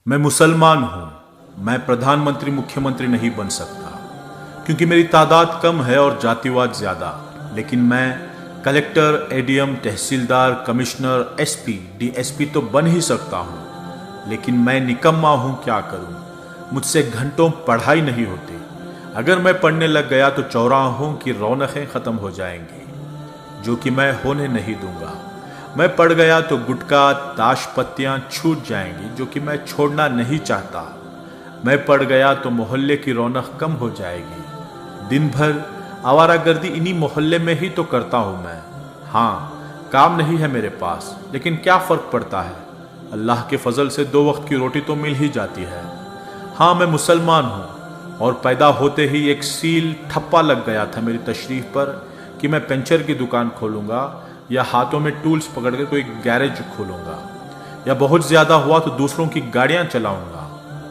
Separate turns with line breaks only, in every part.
मैं मुसलमान हूं। मैं प्रधानमंत्री मुख्यमंत्री नहीं बन सकता क्योंकि मेरी तादाद कम है और जातिवाद ज्यादा। लेकिन मैं कलेक्टर, एडीएम, तहसीलदार, कमिश्नर, एसपी, डीएसपी तो बन ही सकता हूं। लेकिन मैं निकम्मा हूं, क्या करूं। मुझसे घंटों पढ़ाई नहीं होती। अगर मैं पढ़ने लग गया तो चौराहों की रौनकें खत्म हो जाएंगी, जो कि मैं होने नहीं दूंगा। मैं पड़ गया तो गुटखा, ताश पत्तियां छूट जाएंगी, जो कि मैं छोड़ना नहीं चाहता। मैं पड़ गया तो मोहल्ले की रौनक कम हो जाएगी। दिन भर आवारागर्दी इन्हीं मोहल्ले में ही तो करता हूं मैं। हाँ, काम नहीं है मेरे पास, लेकिन क्या फर्क पड़ता है। अल्लाह के फजल से 2 वक्त की रोटी तो मिल ही जाती है। हाँ, मैं मुसलमान हूं और पैदा होते ही एक सील ठप्पा लग गया था मेरी तशरीफ पर कि मैं पंचर की दुकान खोलूंगा या हाथों में टूल्स पकड़ के कोई गैरेज खोलूंगा, या बहुत ज्यादा हुआ तो दूसरों की गाड़ियां चलाऊंगा।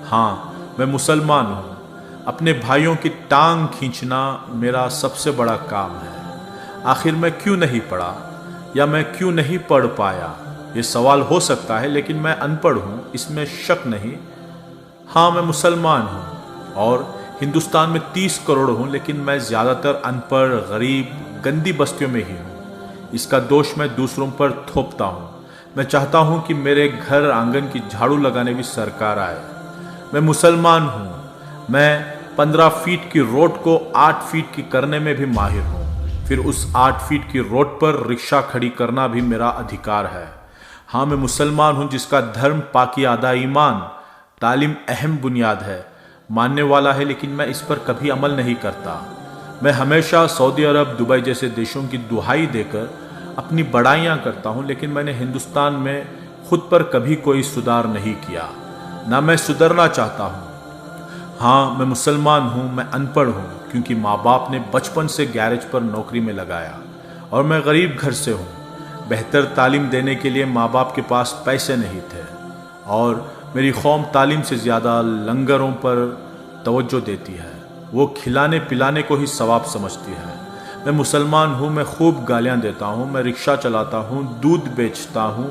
हाँ, मैं मुसलमान हूं। अपने भाइयों की टांग खींचना मेरा सबसे बड़ा काम है। आखिर मैं क्यों नहीं पढ़ा या मैं क्यों नहीं पढ़ पाया, ये सवाल हो सकता है, लेकिन मैं अनपढ़ हूं, इसमें शक नहीं। हाँ, मैं मुसलमान हूं और हिंदुस्तान में 30 करोड़ हूं, लेकिन मैं ज्यादातर अनपढ़, गरीब, गंदी बस्तियों में ही हूं। इसका दोष मैं दूसरों पर थोपता हूं। मैं चाहता हूं कि मेरे घर आंगन की झाड़ू लगाने भी सरकार आए। मैं मुसलमान हूं। मैं 15 फीट की रोड को 8 फीट की करने में भी माहिर हूं। फिर उस 8 फीट की रोड पर रिक्शा खड़ी करना भी मेरा अधिकार है। हाँ, मैं मुसलमान हूं जिसका धर्म पाकी आदा ईमान, तालीम अहम बुनियाद है, मानने वाला है, लेकिन मैं इस पर कभी अमल नहीं करता। मैं हमेशा सऊदी अरब, दुबई जैसे देशों की दुहाई देकर अपनी बड़ाइयाँ करता हूँ, लेकिन मैंने हिंदुस्तान में खुद पर कभी कोई सुधार नहीं किया, ना मैं सुधरना चाहता हूँ। हाँ, मैं मुसलमान हूँ। मैं अनपढ़ हूँ क्योंकि माँ बाप ने बचपन से गैरेज पर नौकरी में लगाया, और मैं गरीब घर से हूँ। बेहतर तालीम देने के लिए माँ बाप के पास पैसे नहीं थे, और मेरी कौम तालीम से ज़्यादा लंगरों पर तवज्जो देती है। वो खिलाने पिलाने को ही सवाब समझती है। मैं मुसलमान हूँ। मैं खूब गालियाँ देता हूँ। मैं रिक्शा चलाता हूँ, दूध बेचता हूँ,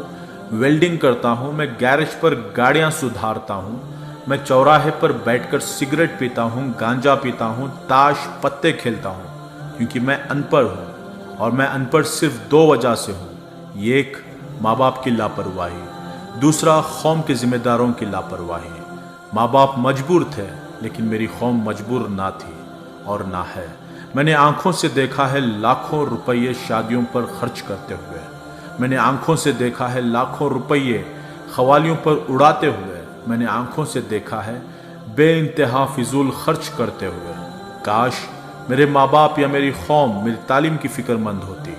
वेल्डिंग करता हूँ। मैं गैरेज पर गाड़ियाँ सुधारता हूँ। मैं चौराहे पर बैठकर सिगरेट पीता हूँ, गांजा पीता हूँ, ताश पत्ते खेलता हूँ, क्योंकि मैं अनपढ़ हूँ। और मैं अनपढ़ सिर्फ 2 वजह से हूँ। एक, माँ बाप की लापरवाही। दूसरा, कौम के जिम्मेदारों की लापरवाही। माँ बाप मजबूर थे, लेकिन मेरी कौम मजबूर ना थी और ना है। मैंने आंखों से देखा है लाखों रुपये शादियों पर खर्च करते हुए। मैंने आंखों से देखा है लाखों रुपये खवालियों पर उड़ाते हुए। मैंने आंखों से देखा है बेइंतहा फिजूल खर्च करते हुए। काश मेरे माँ बाप या मेरी कौम मेरी तालीम की फिक्रमंद होती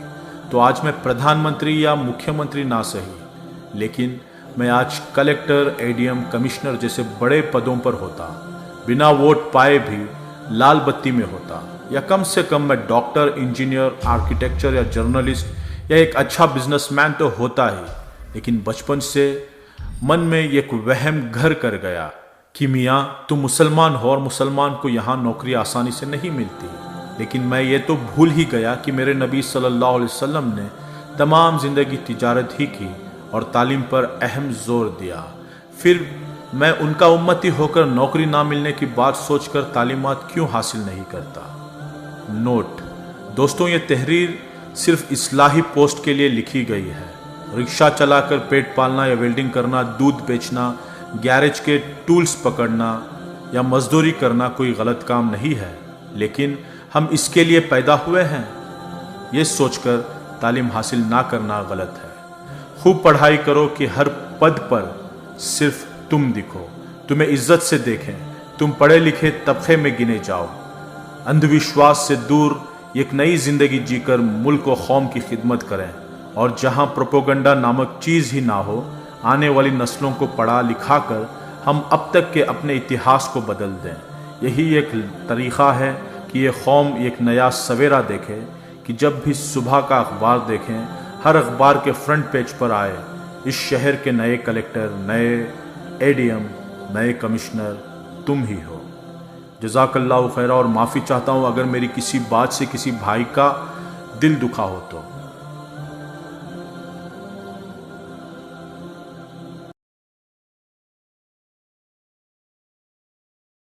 तो आज मैं प्रधानमंत्री या मुख्यमंत्री ना सही, लेकिन मैं आज कलेक्टर, एडीएम, कमिश्नर जैसे बड़े पदों पर होता। बिना वोट पाए भी लाल बत्ती में होता, या कम से कम मैं डॉक्टर, इंजीनियर, आर्किटेक्चर या जर्नलिस्ट या एक अच्छा बिजनेसमैन तो होता ही। लेकिन बचपन से मन में एक वहम घर कर गया कि मियाँ तुम मुसलमान हो और मुसलमान को यहाँ नौकरी आसानी से नहीं मिलती। लेकिन मैं ये तो भूल ही गया कि मेरे नबी सल्लल्लाहु अलैहि वसल्लम ने तमाम जिंदगी तिजारत ही की और तालीम पर अहम जोर दिया। फिर मैं उनका उम्मती होकर नौकरी ना मिलने की बात सोचकर तालीमात क्यों हासिल नहीं करता। नोट दोस्तों, ये तहरीर सिर्फ इस्लाही पोस्ट के लिए लिखी गई है। रिक्शा चलाकर पेट पालना या वेल्डिंग करना, दूध बेचना, गैरेज के टूल्स पकड़ना या मजदूरी करना कोई गलत काम नहीं है, लेकिन हम इसके लिए पैदा हुए हैं, ये सोचकर तालीम हासिल ना करना गलत है। खूब पढ़ाई करो कि हर पद पर सिर्फ तुम दिखो, तुम्हें इज्जत से देखें, तुम पढ़े लिखे तबके में गिने जाओ। अंधविश्वास से दूर एक नई जिंदगी जीकर मुल्क व कौम की खिदमत करें, और जहां प्रोपोगंडा नामक चीज ही ना हो, आने वाली नस्लों को पढ़ा लिखा कर हम अब तक के अपने इतिहास को बदल दें। यही एक तरीक़ा है कि ये कौम एक नया सवेरा देखे, कि जब भी सुबह का अखबार देखें, हर अखबार के फ्रंट पेज पर आए इस शहर के नए कलेक्टर, नए एडीएम, नए कमिश्नर तुम ही हो। जज़ाकल्लाहु खैरा। और माफ़ी चाहता हूँ अगर मेरी किसी बात से किसी भाई का दिल दुखा हो तो।